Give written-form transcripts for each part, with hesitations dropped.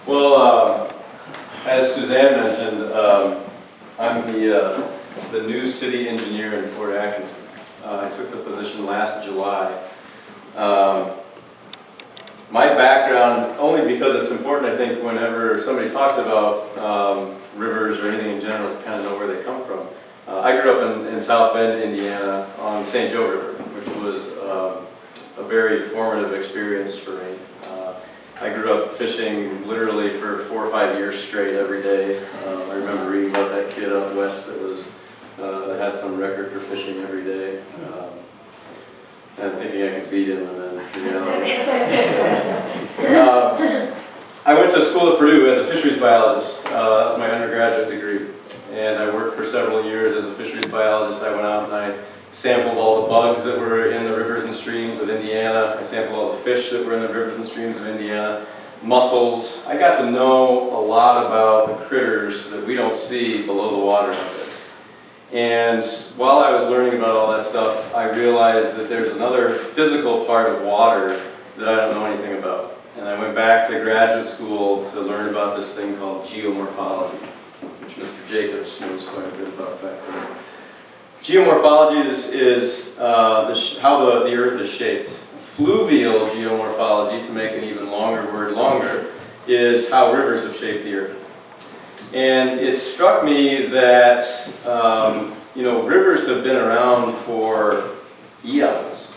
Well, as Suzanne mentioned, I'm the new city engineer in Fort Atkinson. I took the position last July. My background, only because it's important, I think, whenever somebody talks about rivers or anything in general, to kind of know where they come from. I grew up in South Bend, Indiana, on the St. Joe River, which was a very formative experience for me. I grew up fishing literally for 4 or 5 years straight every day. I remember reading about that kid out west that had some record for fishing every day. And thinking I could beat him, and then, you know. I went to school at Purdue as a fisheries biologist. That was my undergraduate degree. And I worked for several years as a fisheries biologist. I went out and I sampled all the bugs that were in the rivers and streams of Indiana. I sampled all the fish that were in the rivers and streams of Indiana. Mussels. I got to know a lot about the critters that we don't see below the water out there. And while I was learning about all that stuff, I realized that there's another physical part of water that I don't know anything about. And I went back to graduate school to learn about this thing called geomorphology, which Mr. Jacobs knows quite a bit about back then. Geomorphology is how the earth is shaped. Fluvial geomorphology, to make an even longer word longer, is how rivers have shaped the earth. And it struck me that rivers have been around for eons.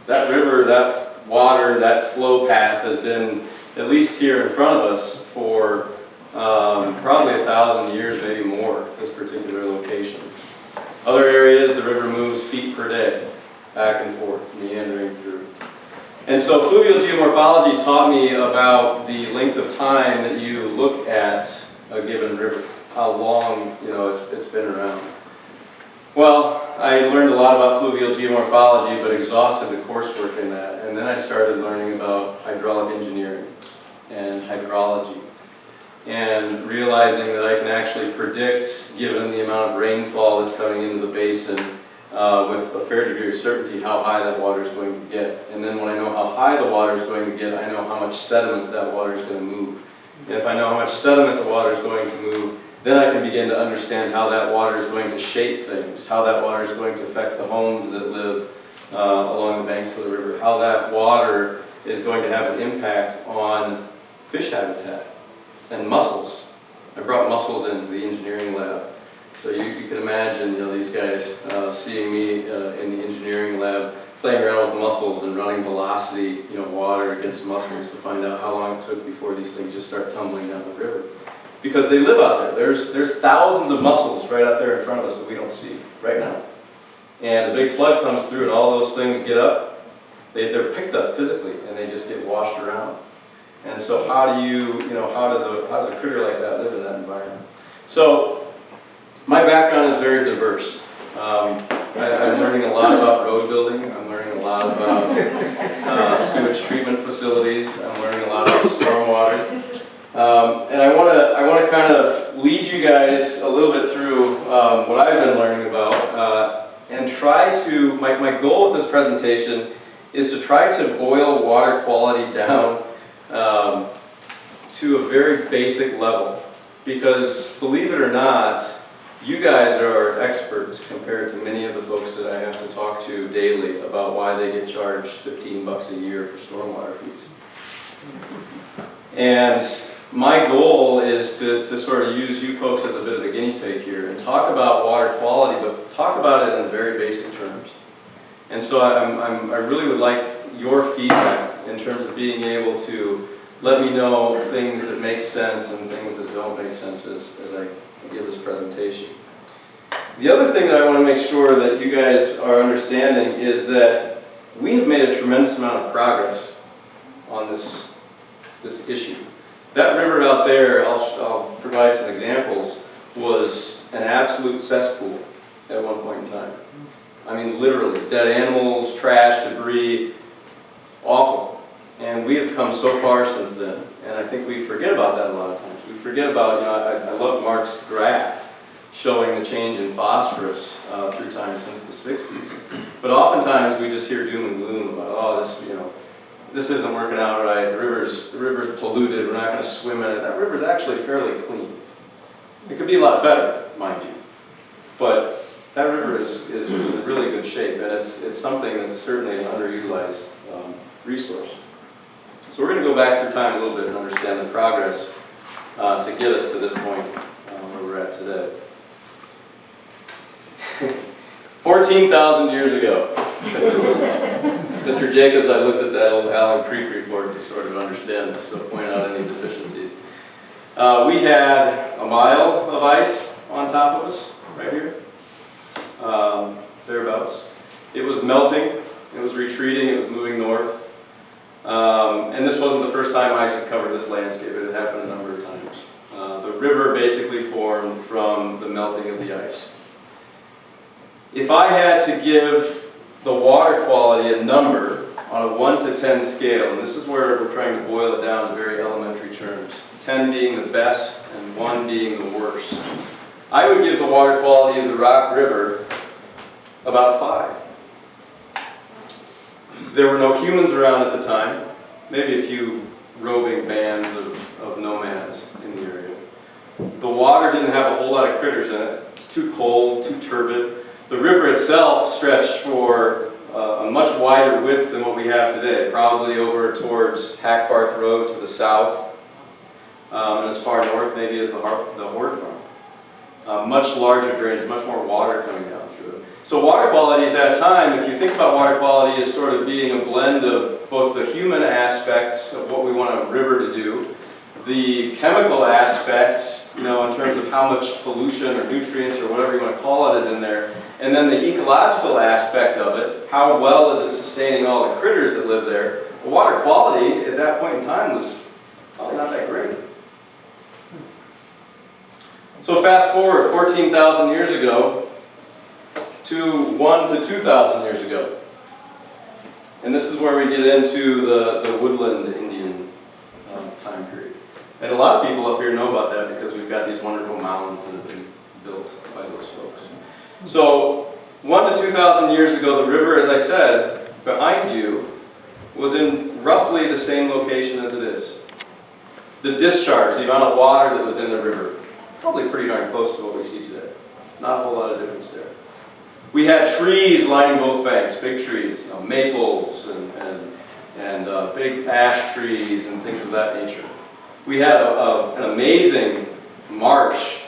That river, that water, that flow path has been at least here in front of us for probably 1,000 years, maybe more, this particular location. Other areas, the river moves feet per day, back and forth, meandering through. And so fluvial geomorphology taught me about the length of time that you look at a given river, how long it's been around. Well, I learned a lot about fluvial geomorphology, but exhausted the coursework in that. And then I started learning about hydraulic engineering and hydrology, and realizing that I can actually predict, given the amount of rainfall that's coming into the basin, with a fair degree of certainty how high that water is going to get. And then when I know how high the water is going to get, I know how much sediment that water is going to move. And if I know how much sediment the water is going to move, then I can begin to understand how that water is going to shape things, how that water is going to affect the homes that live along the banks of the river, how that water is going to have an impact on fish habitat and mussels. I brought mussels into the engineering lab. So you can imagine, these guys seeing me in the engineering lab playing around with mussels and running velocity, water against mussels to find out how long it took before these things just start tumbling down the river. Because they live out there. There's thousands of mussels right out there in front of us that we don't see right now. And a big flood comes through and all those things get up. They're picked up physically and they just get washed around. And so how does a critter like that live in that environment? So my background is very diverse. I'm learning a lot about road building. I'm learning a lot about sewage treatment facilities. I'm learning a lot about stormwater. And I want to kind of lead you guys a little bit through what I've been learning about, and try to, my goal with this presentation is to try to boil water quality down to a very basic level. Because believe it or not, you guys are experts compared to many of the folks that I have to talk to daily about why they get charged $15 a year for stormwater fees. And my goal is to sort of use you folks as a bit of a guinea pig here and talk about water quality, but talk about it in very basic terms. And so I really would like your feedback in terms of being able to let me know things that make sense and things that don't make sense as I give this presentation. The other thing that I want to make sure that you guys are understanding is that we have made a tremendous amount of progress on this issue. That river out there, I'll provide some examples, was an absolute cesspool at one point in time. I mean, literally, dead animals, trash, debris, awful. And we have come so far since then, and I think we forget about that a lot of times. We forget about, I love Mark's graph showing the change in phosphorus through time since the 60s. But oftentimes we just hear doom and gloom about, this isn't working out right, the river's polluted, we're not going to swim in it. That river's actually fairly clean. It could be a lot better, mind you, but that river is in really good shape, and it's something that's certainly an underutilized resource. So we're going to go back through time a little bit and understand the progress to get us to this point where we're at today. 14,000 years ago. Mr. Jacobs, I looked at that old Allen Creek report to sort of understand this, so point out any deficiencies. We had a mile of ice on top of us, right here, thereabouts. It was melting, it was retreating, it was moving north. And this wasn't the first time ice had covered this landscape, it had happened a number of times. The river basically formed from the melting of the ice. If I had to give the water quality a number on a 1 to 10 scale, and this is where we're trying to boil it down to very elementary terms, 10 being the best and 1 being the worst, I would give the water quality of the Rock River about 5. There were no humans around at the time, maybe a few roving bands of nomads in the area. The water didn't have a whole lot of critters in it, too cold, too turbid. The river itself stretched for a much wider width than what we have today, probably over towards Hackbarth Road to the south, and as far north maybe as the Horde Farm. Much larger drainage, much more water coming down through it. So water quality at that time, if you think about water quality as sort of being a blend of both the human aspects of what we want a river to do, the chemical aspects, in terms of how much pollution or nutrients or whatever you want to call it is in there, and then the ecological aspect of it, how well is it sustaining all the critters that live there. The water quality at that point in time was probably not that great. So fast forward 14,000 years ago to 1 to 2,000 years ago. And this is where we get into the woodland Indian time period. And a lot of people up here know about that because we've got these wonderful mounds that have been built by those folks. So 1 to 2,000 years ago, the river, as I said, behind you, was in roughly the same location as it is. The discharge, the amount of water that was in the river, probably pretty darn close to what we see today. Not a whole lot of difference there. We had trees lining both banks, big trees, maples and big ash trees and things of that nature. We had an amazing marsh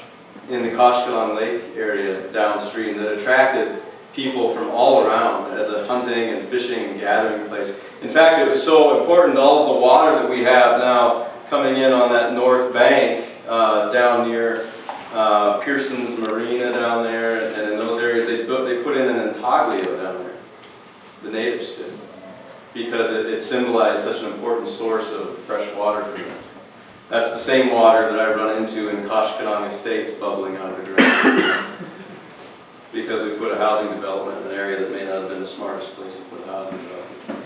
in the Koshkalan Lake area downstream that attracted people from all around as a hunting and fishing and gathering place. In fact, it was so important, all of the water that we have now coming in on that north bank down near Pearson's Marina down there, and in those areas they put in an intaglio down there. The natives did, because it symbolized such an important source of fresh water for them. That's the same water that I run into in Koshkalan Estates bubbling out of the drain. Because we put a housing development in an area that may not have been the smartest place to put a housing development.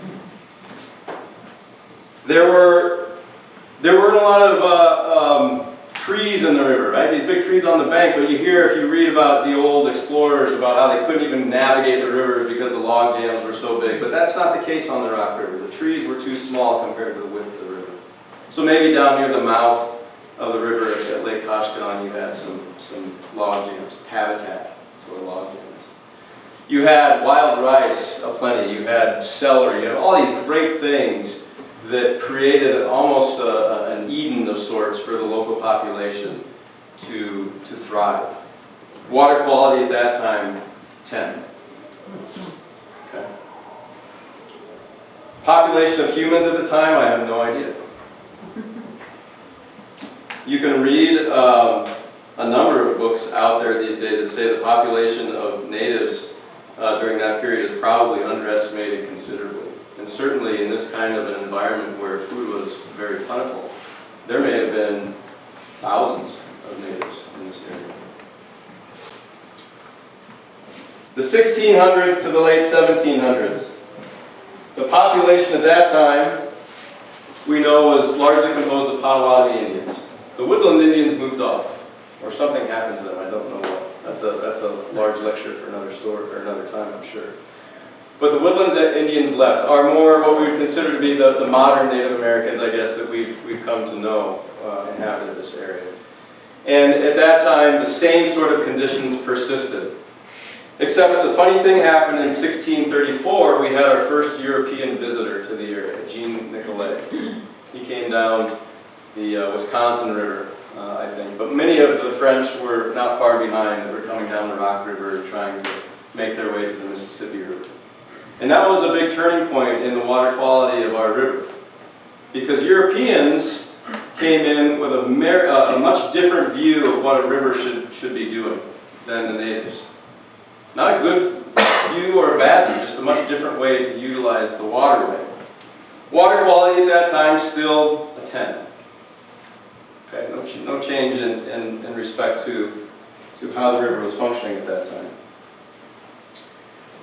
There weren't a lot of trees in the river, right? These big trees on the bank, but you hear, if you read about the old explorers, about how they couldn't even navigate the rivers because the log jams were so big, but that's not the case on the Rock River. The trees were too small compared to the width of the river. So maybe down near the mouth of the river at Lake Koshkalan, you had some log jams, habitat, sort of log jams. You had wild rice aplenty, you had celery, you had all these great things that created almost an Eden of sorts for the local population to thrive. Water quality at that time, 10. Okay. Population of humans at the time, I have no idea. You can read a number of books out there these days that say the population of natives during that period is probably underestimated considerably. And certainly in this kind of an environment where food was very plentiful, there may have been thousands of natives in this area. The 1600s to the late 1700s. The population at that time, we know, was largely composed of Potawatomi Indians. The woodland Indians moved off, or something happened to them, I don't know what. That's a large lecture for another story, or another time, I'm sure. But the woodlands that Indians left are more what we would consider to be the modern Native Americans, I guess, that we've come to know inhabited this area. And at that time, the same sort of conditions persisted. Except the funny thing happened in 1634, we had our first European visitor to the area, Jean Nicolet. He came down the Wisconsin River, I think. But many of the French were not far behind. They were coming down the Rock River and trying to make their way to the Mississippi River. And that was a big turning point in the water quality of our river. Because Europeans came in with a much different view of what a river should be doing than the natives. Not a good view or a bad view, just a much different way to utilize the waterway. Water quality at that time, still a 10. Okay, no change in respect to how the river was functioning at that time.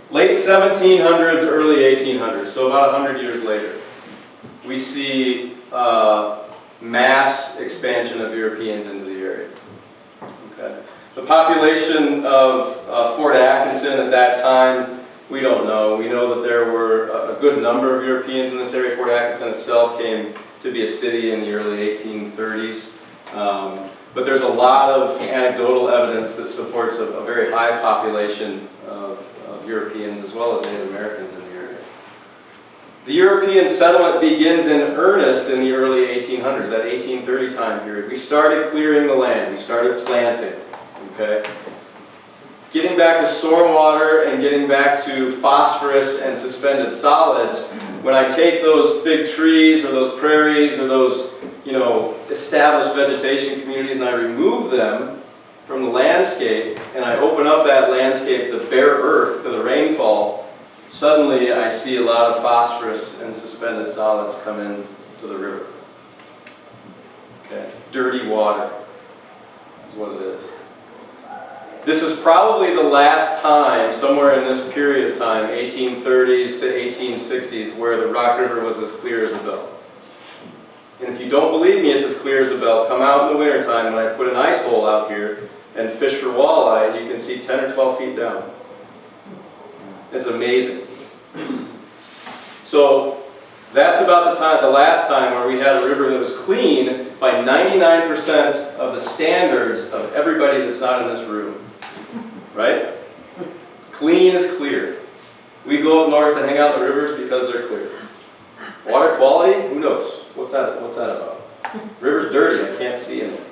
Late 1700s, early 1800s, so about 100 years later, we see mass expansion of Europeans into the area. Okay. The population of Fort Atkinson at that time, we don't know. We know that there were a good number of Europeans in this area. Fort Atkinson itself came to be a city in the early 1830s. But there's a lot of anecdotal evidence that supports a very high population of Europeans as well as Native Americans in the area. The European settlement begins in earnest in the early 1800s, that 1830 time period. We started clearing the land. We started planting. Okay? Getting back to stormwater and getting back to phosphorus and suspended solids, when I take those big trees or those prairies or those, established vegetation communities and I remove them from the landscape and I open up that landscape, the bare earth, to the rainfall, suddenly I see a lot of phosphorus and suspended solids come in to the river. Okay? Dirty water is what it is. This is probably the last time, somewhere in this period of time, 1830s to 1860s, where the Rock River was as clear as a bell. And if you don't believe me it's as clear as a bell, come out in the wintertime when I put an ice hole out here and fish for walleye, and you can see 10 or 12 feet down. It's amazing. So that's about the last time where we had a river that was clean by 99% of the standards of everybody that's not in this room. Right? Clean is clear. We go up north and hang out in the rivers because they're clear. Water quality? Who knows? What's that about? River's dirty. I can't see in it.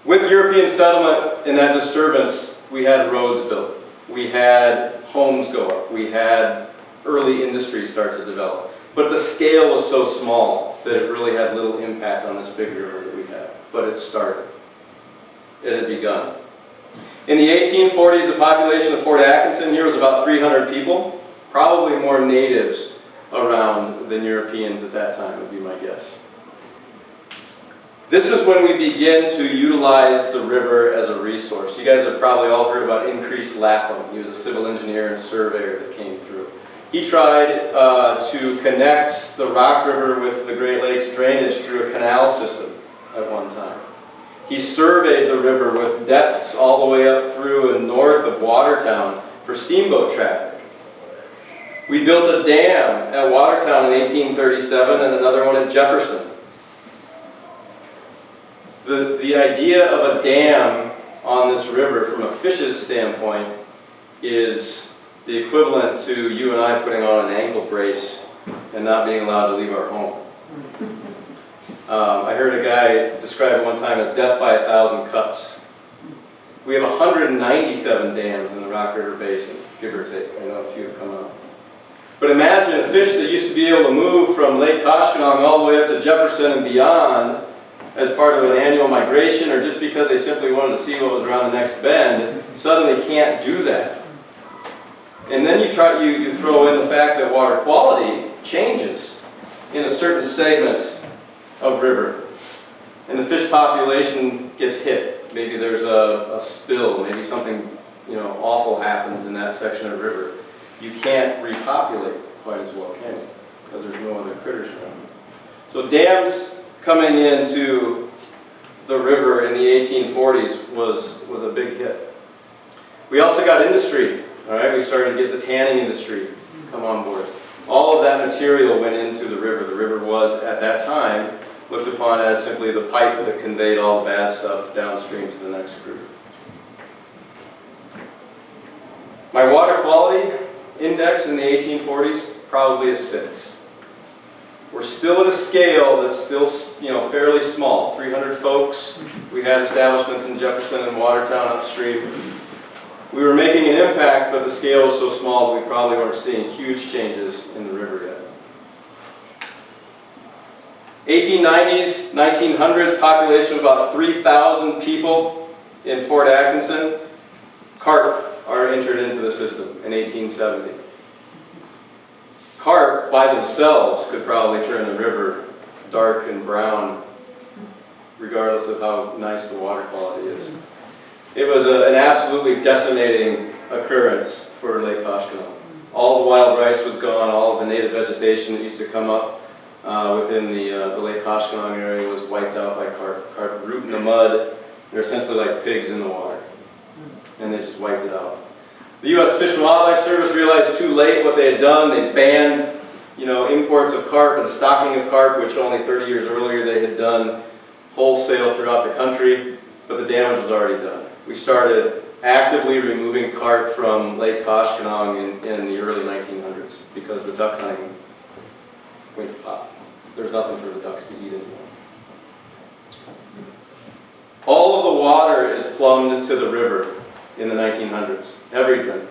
With European settlement and that disturbance, we had roads built. We had homes go up. We had early industry start to develop. But the scale was so small that it really had little impact on this big river that we had. But it started. It had begun. In the 1840s, the population of Fort Atkinson here was about 300 people. Probably more natives around than Europeans at that time, would be my guess. This is when we begin to utilize the river as a resource. You guys have probably all heard about Increase Lapham. He was a civil engineer and surveyor that came through. He tried to connect the Rock River with the Great Lakes drainage through a canal system at one time. He surveyed the river with depths all the way up through and north of Watertown for steamboat traffic. We built a dam at Watertown in 1837 and another one at Jefferson. The idea of a dam on this river from a fish's standpoint is the equivalent to you and I putting on an ankle brace and not being allowed to leave our home. I heard a guy describe it one time as death by 1,000 cuts. We have 197 dams in the Rock River Basin, give or take. I know a few have come out. But imagine a fish that used to be able to move from Lake Koshkonong all the way up to Jefferson and beyond as part of an annual migration, or just because they simply wanted to see what was around the next bend, suddenly can't do that. And then you throw in the fact that water quality changes in a certain segment of river, and the fish population gets hit. Maybe there's a spill, maybe something awful happens in that section of river. You can't repopulate quite as well, can you? Because there's no other critters around. So dams coming into the river in the 1840s was a big hit. We also got industry All right, we started to get the tanning industry come on board. All of that material went into the river. The river was, at that time, looked upon as simply the pipe that conveyed all the bad stuff downstream to the next group. My water quality index in the 1840s, probably a 6. We're still at a scale that's still, fairly small. 300 folks. We had establishments in Jefferson and Watertown upstream. We were making an impact, but the scale was so small that we probably weren't seeing huge changes in the river yet. 1890s, 1900s, population of about 3,000 people in Fort Atkinson. Carp are entered into the system in 1870. Carp, by themselves, could probably turn the river dark and brown, regardless of how nice the water quality is. It was an absolutely decimating occurrence for Lake Koshkonong. All the wild rice was gone, all of the native vegetation that used to come up within the Lake Koshkonong area was wiped out by carp. Carp root in the mud. They're essentially like pigs in the water, and they just wiped it out. The U.S. Fish and Wildlife Service realized too late what they had done. They banned, imports of carp and stocking of carp, which only 30 years earlier they had done wholesale throughout the country, but the damage was already done. We started actively removing carp from Lake Koshkonong in the early 1900s because the duck hunting went to pot. There's nothing for the ducks to eat anymore. All of the water is plumbed to the river in the 1900s. Everything.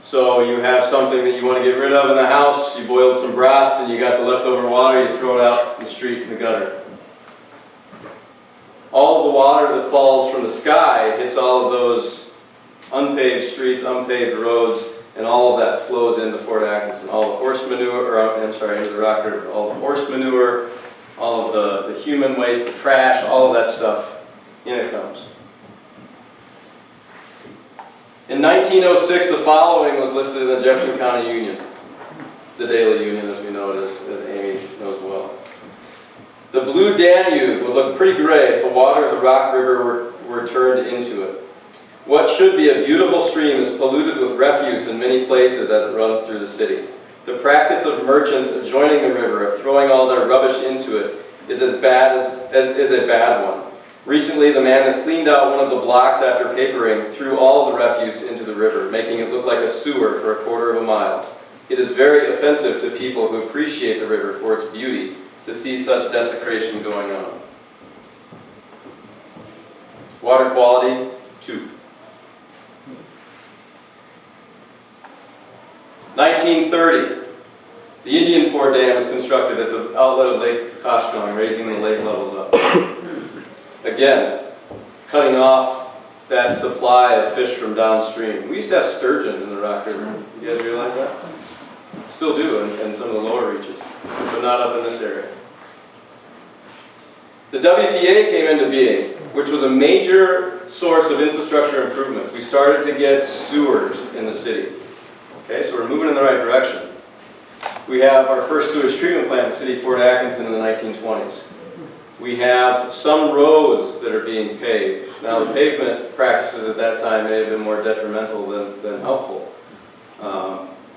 So you have something that you want to get rid of in the house, you boiled some broths and you got the leftover water, you throw it out in the street in the gutter. All of the water that falls from the sky hits all of those unpaved streets, unpaved roads, and all of that flows into Fort Atkinson. All the horse manure, into the Rock River. All the horse manure, all of the human waste, the trash, all of that stuff, in it comes. In 1906, the following was listed in the Jefferson County Union, the Daily Union as we know it, as Amy knows well. The blue Danube would look pretty gray if the water of the Rock River were turned into it. What should be a beautiful stream is polluted with refuse in many places as it runs through the city. The practice of merchants adjoining the river of throwing all their rubbish into it is a bad one. Recently, the man that cleaned out one of the blocks after papering threw all the refuse into the river, making it look like a sewer for a quarter of a mile. It is very offensive to people who appreciate the river for its beauty to see such desecration going on. Water quality, 2. 1930, the Indian Ford Dam was constructed at the outlet of Lake Koshkonong, raising the lake levels up. Again, cutting off that supply of fish from downstream. We used to have sturgeon in the Rock River. You guys realize that? Still do in some of the lower reaches, but not up in this area. The WPA came into being, which was a major source of infrastructure improvements. We started to get sewers in the city. Okay, so we're moving in the right direction. We have our first sewage treatment plant in the city of Fort Atkinson in the 1920s. We have some roads that are being paved. Now, the pavement practices at that time may have been more detrimental than helpful.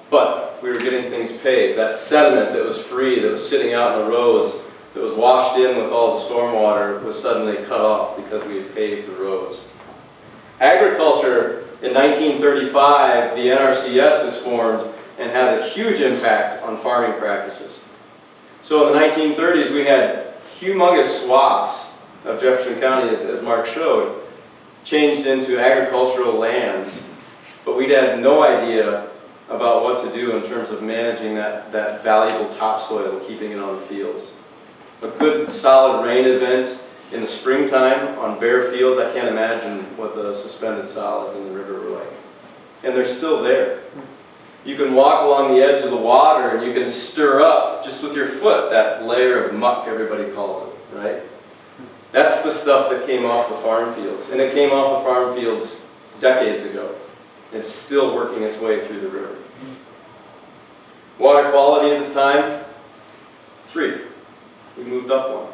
But we were getting things paved. That sediment that was free, that was sitting out in the roads, that was washed in with all the stormwater, was suddenly cut off because we had paved the roads. Agriculture, in 1935, the NRCS is formed and has a huge impact on farming practices. So in the 1930s, we had humongous swaths of Jefferson County, as Mark showed, changed into agricultural lands, but we'd had no idea about what to do in terms of managing that valuable topsoil, keeping it on the fields. A good solid rain event in the springtime on bare fields, I can't imagine what the suspended solids in the river were like. And they're still there. You can walk along the edge of the water and you can stir up, just with your foot, that layer of muck, everybody calls it, right? That's the stuff that came off the farm fields. And it came off the farm fields decades ago. It's still working its way through the river. Water quality at the time, 3. We moved up 1.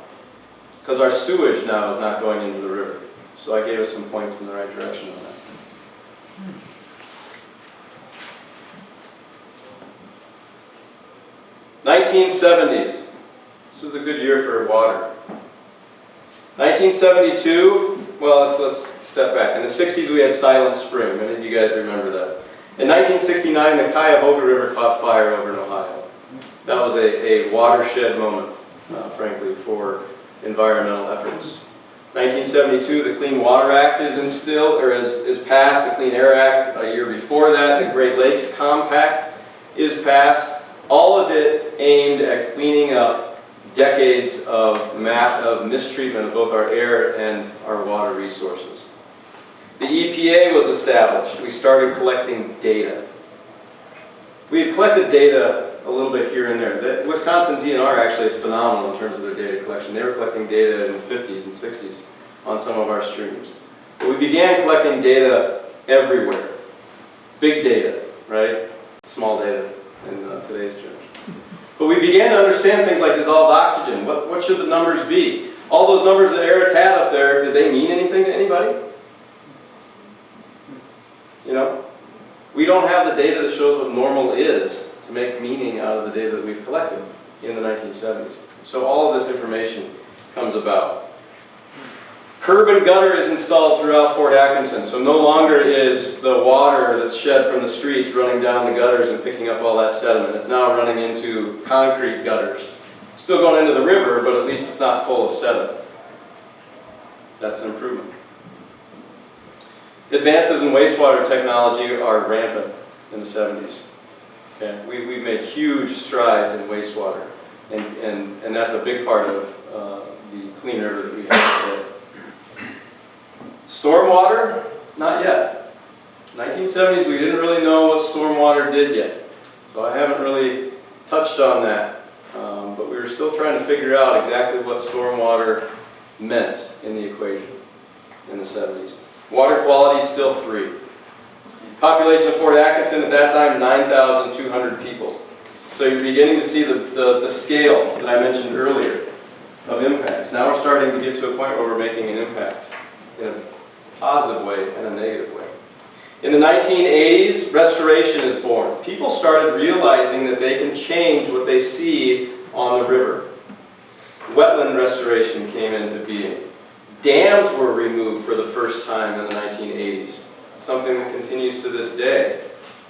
Because our sewage now is not going into the river. So I gave us some points in the right direction on that. 1970s. This was a good year for water. 1972, well, let's step back. In the 60s, we had Silent Spring. Many of you guys remember that. In 1969, the Cuyahoga River caught fire over in Ohio. That was a watershed moment, frankly, for environmental efforts. 1972, the Clean Water Act is passed. The Clean Air Act a year before that. The Great Lakes Compact is passed. All of it aimed at cleaning up decades of mistreatment of both our air and our water resources. The EPA was established. We started collecting data. We had collected data a little bit here and there. The Wisconsin DNR actually is phenomenal in terms of their data collection. They were collecting data in the 50s and 60s on some of our streams. But we began collecting data everywhere. Big data, right? Small data in today's terms. But we began to understand things like dissolved oxygen. What should the numbers be? All those numbers that Eric had up there, did they mean anything to anybody? You know? We don't have the data that shows what normal is to make meaning out of the data that we've collected in the 1970s. So all of this information comes about. Curb and gutter is installed throughout Fort Atkinson, so no longer is the water that's shed from the streets running down the gutters and picking up all that sediment. It's now running into concrete gutters. Still going into the river, but at least it's not full of sediment. That's an improvement. Advances in wastewater technology are rampant in the 70s. Okay? We've made huge strides in wastewater, and that's a big part of the clean river that we have today. Stormwater, not yet. 1970s, we didn't really know what stormwater did yet, so I haven't really touched on that, but we were still trying to figure out exactly what stormwater meant in the equation in the 70s. Water quality, still 3. Population of Fort Atkinson at that time, 9,200 people. So you're beginning to see the scale that I mentioned earlier of impacts. Now we're starting to get to a point where we're making an impact in a positive way and a negative way. In the 1980s, restoration is born. People started realizing that they can change what they see on the river. Wetland restoration came into being. Dams were removed for the first time in the 1980s, something that continues to this day.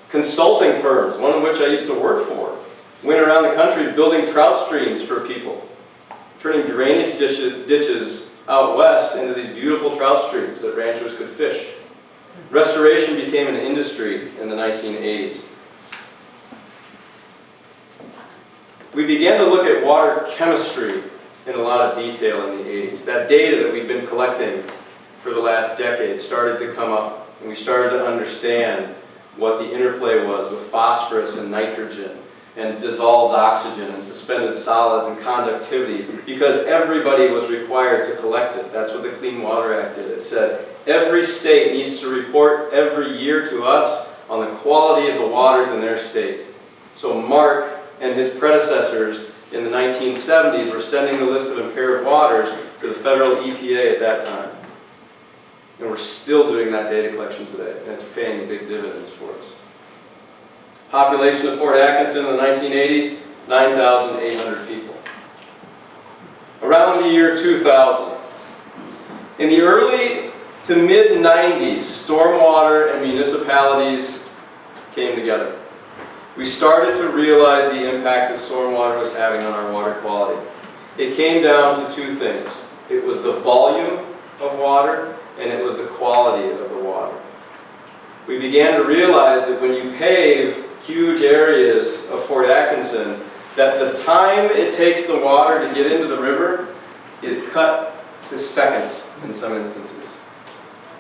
Consulting firms, one of which I used to work for, went around the country building trout streams for people, turning drainage ditches out west into these beautiful trout streams that ranchers could fish. Restoration became an industry in the 1980s. We began to look at water chemistry in a lot of detail in the 80s. That data that we've been collecting for the last decade started to come up, and we started to understand what the interplay was with phosphorus and nitrogen and dissolved oxygen and suspended solids and conductivity, because everybody was required to collect it. That's what the Clean Water Act did. It said every state needs to report every year to us on the quality of the waters in their state. So Mark and his predecessors in the 1970s were sending the list of impaired waters to the federal EPA at that time. And we're still doing that data collection today, and it's paying big dividends for us. Population of Fort Atkinson in the 1980s, 9,800 people. Around the year 2000, in the early to mid-90s, stormwater and municipalities came together. We started to realize the impact that stormwater was having on our water quality. It came down to 2 things. It was the volume of water, and it was the quality of the water. We began to realize that when you pave huge areas of Fort Atkinson, that the time it takes the water to get into the river is cut to seconds in some instances.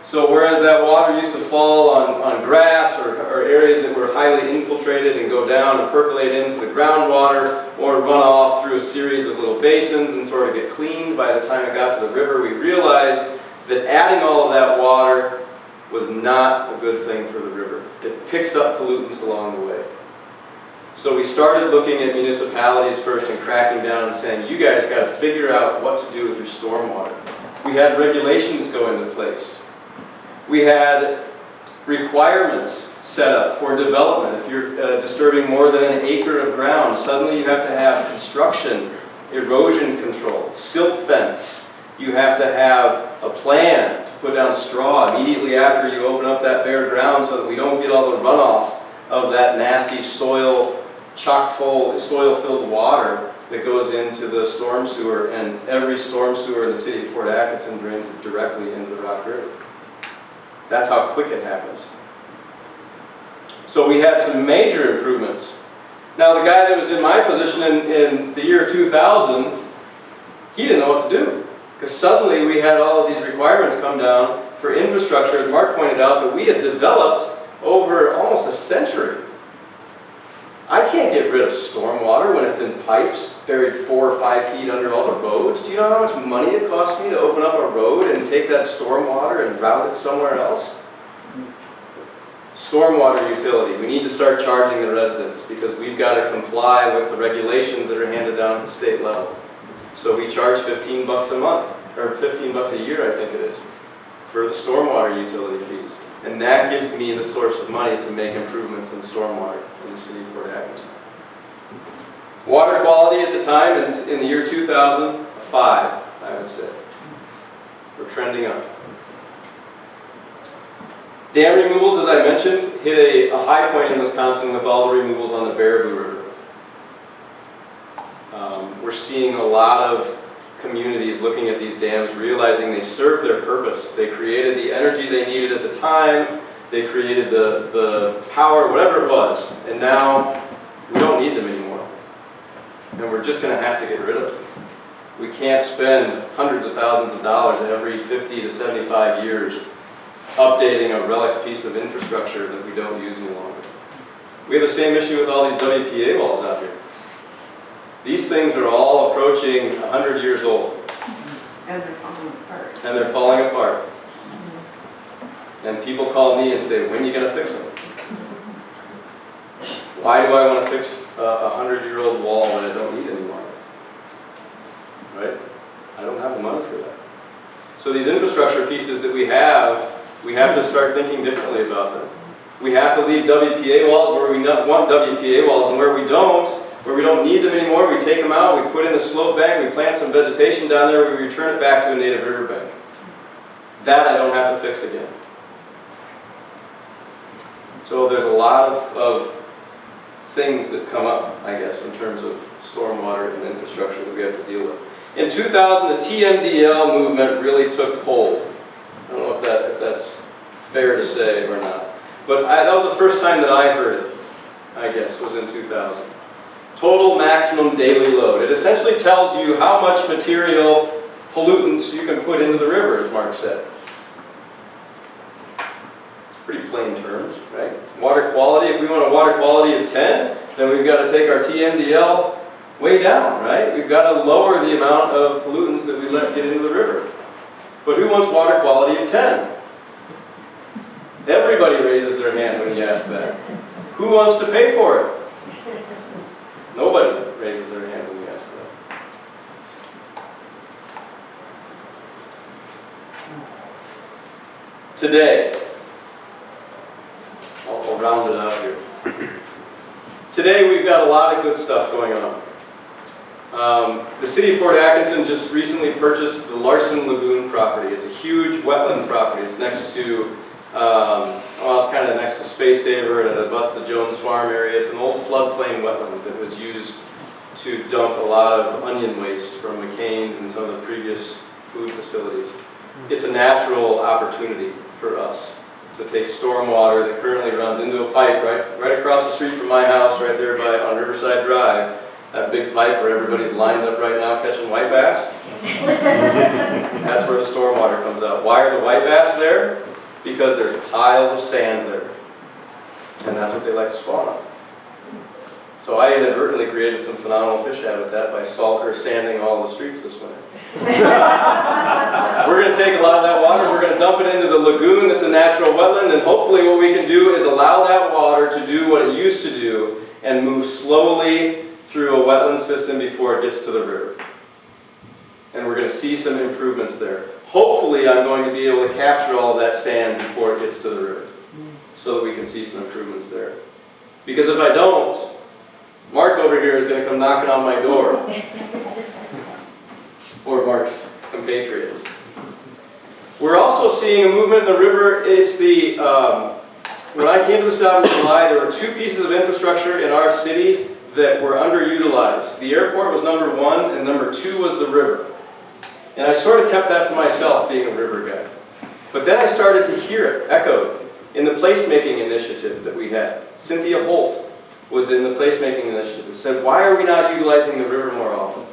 So whereas that water used to fall on grass or areas that were highly infiltrated and go down and percolate into the groundwater or run off through a series of little basins and sort of get cleaned by the time it got to the river, we realized that adding all of that water was not a good thing for the river. It picks up pollutants along the way. So we started looking at municipalities first and cracking down and saying, you guys got to figure out what to do with your stormwater. We had regulations go into place. We had requirements set up for development. If you're disturbing more than an acre of ground, suddenly you have to have construction, erosion control, silt fence. You have to have a plan to put down straw immediately after you open up that bare ground so that we don't get all the runoff of that nasty soil, soil-filled water that goes into the storm sewer, and every storm sewer in the city of Fort Atkinson drains directly into the Rock River. That's how quick it happens. So we had some major improvements. Now the guy that was in my position in the year 2000, he didn't know what to do. Because suddenly we had all of these requirements come down for infrastructure, as Mark pointed out, that we had developed over almost a century. I can't get rid of stormwater when it's in pipes buried 4 or 5 feet under all the roads. Do you know how much money it costs me to open up a road and take that stormwater and route it somewhere else? Stormwater utility. We need to start charging the residents because we've got to comply with the regulations that are handed down at the state level. So we charge $15 a month, or $15 a year I think it is, for the stormwater utility fees. And that gives me the source of money to make improvements in stormwater in the city of Fort Atkinson. Water quality at the time, in the year 2000, 5, I would say. We're trending up. Dam removals, as I mentioned, hit a high point in Wisconsin with all the removals on the Baraboo River. We're seeing a lot of communities looking at these dams, realizing they served their purpose. They created the energy they needed at the time, they created the power, whatever it was, and now we don't need them anymore. And we're just going to have to get rid of them. We can't spend hundreds of thousands of dollars every 50 to 75 years updating a relic piece of infrastructure that we don't use any longer. We have the same issue with all these WPA walls out here. These things are all approaching 100 years old. And they're falling apart. And they're falling apart. And people call me and say, when are you going to fix them? Why do I want to fix a 100-year-old wall that I don't need anymore? Right? I don't have the money for that. So these infrastructure pieces that we have to start thinking differently about them. We have to leave WPA walls where we want WPA walls, and where we don't need them anymore, we take them out, we put in a slope bank, we plant some vegetation down there, we return it back to a native riverbank. That I don't have to fix again. So there's a lot of things that come up, I guess, in terms of stormwater and infrastructure that we have to deal with. In 2000, the TMDL movement really took hold. I don't know if that's fair to say or not. But that was the first time that I heard it, I guess, was in 2000. Total maximum daily load. It essentially tells you how much material, pollutants you can put into the river, as Mark said. Pretty plain terms, right? Water quality, if we want a water quality of 10, then we've got to take our TMDL way down, right? We've got to lower the amount of pollutants that we let get into the river. But who wants water quality of 10? Everybody raises their hand when you ask that. Who wants to pay for it? Nobody raises their hand when you ask that. Today, I'll round it out here. Today we've got a lot of good stuff going on. The city of Fort Atkinson just recently purchased the Larson Lagoon property. It's a huge wetland property. It's next to, it's kind of next to Space Saver, and it abuts the Jones Farm area. It's an old floodplain wetland that was used to dump a lot of onion waste from McCain's and some of the previous food facilities. It's a natural opportunity for us to take stormwater that currently runs into a pipe right across the street from my house, right there on Riverside Drive. That big pipe where everybody's lined up right now catching white bass. That's where the stormwater comes out. Why are the white bass there? Because there's piles of sand there. And that's what they like to spawn on. So I inadvertently created some phenomenal fish habitat by sanding all the streets this winter. We're going to take a lot of that water, we're going to dump it into the lagoon that's a natural wetland, and hopefully what we can do is allow that water to do what it used to do and move slowly through a wetland system before it gets to the river. And we're going to see some improvements there. Hopefully I'm going to be able to capture all of that sand before it gets to the river. so that we can see some improvements there. Because if I don't, Mark over here is going to come knocking on my door. Or Mark's compatriots. We're also seeing a movement in the river. It's the, when I came to this job in July, there were 2 pieces of infrastructure in our city that were underutilized. The airport was number 1, and number 2 was the river. And I sort of kept that to myself, being a river guy. But then I started to hear it echoed in the placemaking initiative that we had. Cynthia Holt was in the placemaking initiative and said, why are we not utilizing the river more often?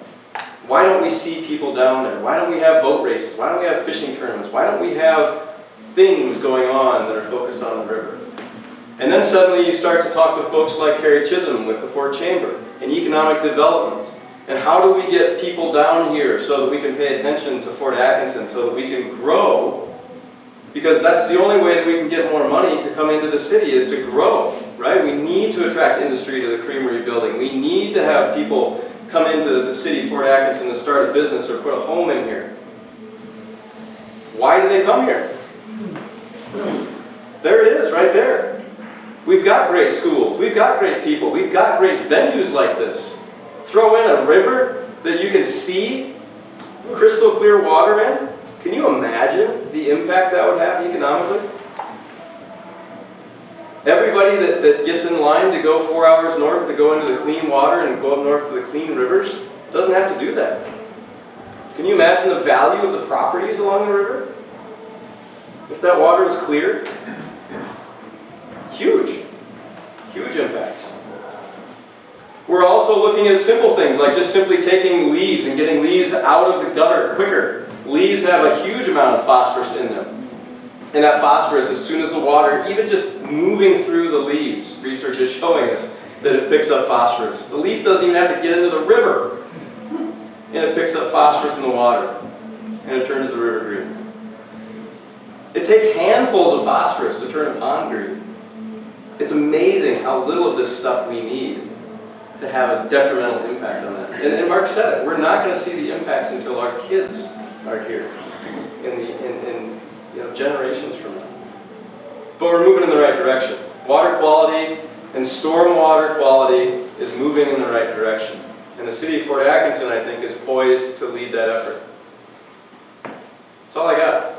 Why don't we see people down there? Why don't we have boat races? Why don't we have fishing tournaments? Why don't we have things going on that are focused on the river? And then suddenly you start to talk with folks like Carrie Chisholm with the Fort Chamber and economic development. And how do we get people down here so that we can pay attention to Fort Atkinson, so that we can grow? Because that's the only way that we can get more money to come into the city, is to grow, right? We need to attract industry to the creamery building. We need to have people come into the city, Fort Atkinson, to start a business or put a home in here. Why do they come here? There it is, right there. We've got great schools. We've got great people. We've got great venues like this. Throw in a river that you can see crystal clear water in. Can you imagine the impact that would have economically? Everybody that gets in line to go 4 hours north to go into the clean water and go up north to the clean rivers doesn't have to do that. Can you imagine the value of the properties along the river? If that water was clear? Huge. Huge impacts. We're also looking at simple things like just simply taking leaves and getting leaves out of the gutter quicker. Leaves have a huge amount of phosphorus in them. And that phosphorus, as soon as the water, even just moving through the leaves, research is showing us that it picks up phosphorus. The leaf doesn't even have to get into the river. And it picks up phosphorus in the water. And it turns the river green. It takes handfuls of phosphorus to turn a pond green. It's amazing how little of this stuff we need to have a detrimental impact on that. And Mark said it, we're not going to see the impacts until our kids are here in generations from now. But we're moving in the right direction. Water quality and stormwater quality is moving in the right direction. And the city of Fort Atkinson, I think, is poised to lead that effort. That's all I got.